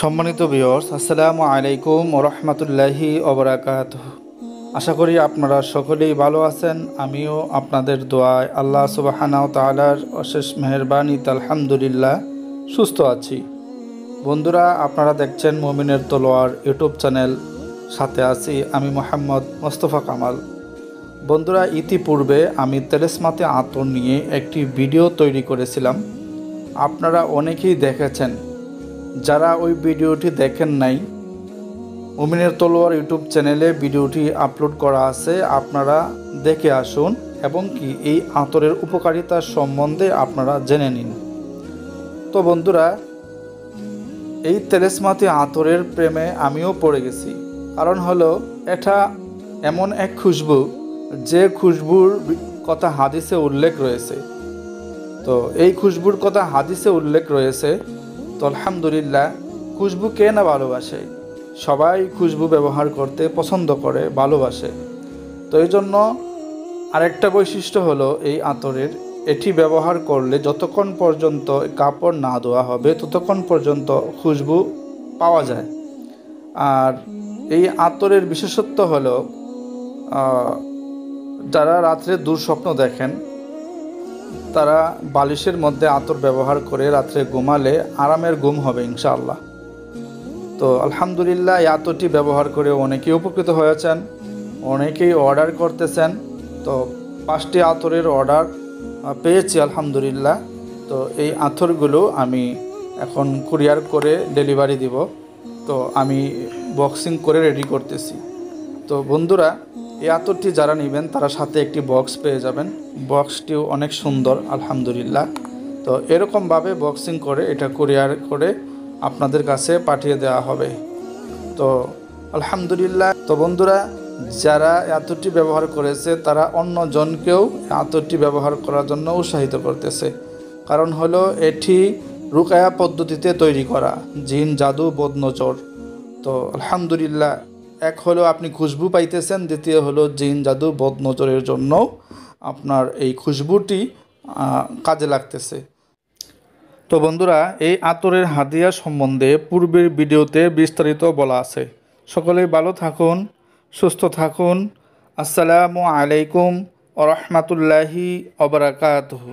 সম্মানিত ভিউয়ার্স, আসসালামু আলাইকুম ওয়া রাহমাতুল্লাহি ওয়া বারাকাতুহু। আশা করি আপনারা সকলেই ভালো আছেন। আমিও আপনাদের দোয়ায় আল্লাহ সুবহানাহু ওয়া তাআলার অশেষ মেহেরবানিতে আলহামদুলিল্লাহ সুস্থ আছি। বন্ধুরা, আপনারা দেখছেন মুমিনের তলোয়ার ইউটিউব চ্যানেল, সাথে আছি আমি মোহাম্মদ মোস্তফা কামাল। বন্ধুরা, ইতিপূর্বে আমি তেলেসমাতে আতর নিয়ে একটি ভিডিও তৈরি করেছিলাম। আপনারা অনেকেই দেখেছেন। যারা ওই ভিডিওটি দেখেন নাই, মুমিনের তলোয়ার ইউটিউব চ্যানেলে ভিডিওটি আপলোড করা আছে, আপনারা দেখে আসুন এবং কি এই আতরের উপকারিতা সম্বন্ধে আপনারা জেনে নিন। তো বন্ধুরা, এই তেলেসমাতি আতরের প্রেমে আমিও পড়ে গেছি। কারণ হলো, এটা এমন এক খুশবু যে খুশবুর কথা হাদিসে উল্লেখ রয়েছে। তো এই খুশবুর কথা হাদিসে উল্লেখ রয়েছে। তো আলহামদুলিল্লাহ, খুশবু কে না ভালোবাসে? সবাই খুশবু ব্যবহার করতে পছন্দ করে, ভালোবাসে। তো এই জন্য আরেকটা বৈশিষ্ট্য হলো এই আতরের, এটি ব্যবহার করলে যতক্ষণ পর্যন্ত কাপড় না ধোয়া হবে ততক্ষণ পর্যন্ত খুশবু পাওয়া যায়। আর এই আতরের বিশেষত্ব হলো, যারা রাত্রে দুঃস্বপ্ন দেখেন তারা বালিশের মধ্যে আতর ব্যবহার করে রাত্রে ঘুমালে আরামের ঘুম হবে ইনশাআল্লাহ। তো আলহামদুলিল্লাহ, এই আতরটি ব্যবহার করে অনেকেই উপকৃত হয়েছেন, অনেকেই অর্ডার করতেছেন। তো 5টি আতরের অর্ডার পেয়েছি আলহামদুলিল্লাহ। তো এই আতরগুলো আমি এখন কুরিয়ার করে ডেলিভারি দিব। তো আমি বক্সিং করে রেডি করতেছি। তো বন্ধুরা, এই আতরটি যারা নেবেন তারা সাথে একটি বক্স পেয়ে যাবেন। বক্সটিও অনেক সুন্দর আলহামদুলিল্লাহ। তো এরকমভাবে বক্সিং করে এটা কুরিয়ার করে আপনাদের কাছে পাঠিয়ে দেওয়া হবে। তো আলহামদুলিল্লাহ। তো বন্ধুরা, যারা আতরটি ব্যবহার করেছে তারা অন্য জনকেও আতরটি ব্যবহার করার জন্য উৎসাহিত করতেছে। কারণ হলো, এটি রুকায়া পদ্ধতিতে তৈরি করা, জিন জাদু বদনজর। তো আলহামদুলিল্লাহ, এক হলো আপনি খুশবু পাইতেছেন, দ্বিতীয় হলো জিন জাদু বদনজরের জন্য আপনার এই খুশবুটি কাজে লাগতেছে। তো বন্ধুরা, এই আতরের হাদিয়া সম্বন্ধে পূর্বের ভিডিওতে বিস্তারিত বলা আছে। সকলেই ভালো থাকুন, সুস্থ থাকুন। আসসালামু আলাইকুম ওয়া রাহমাতুল্লাহি ওয়া বারাকাতুহু।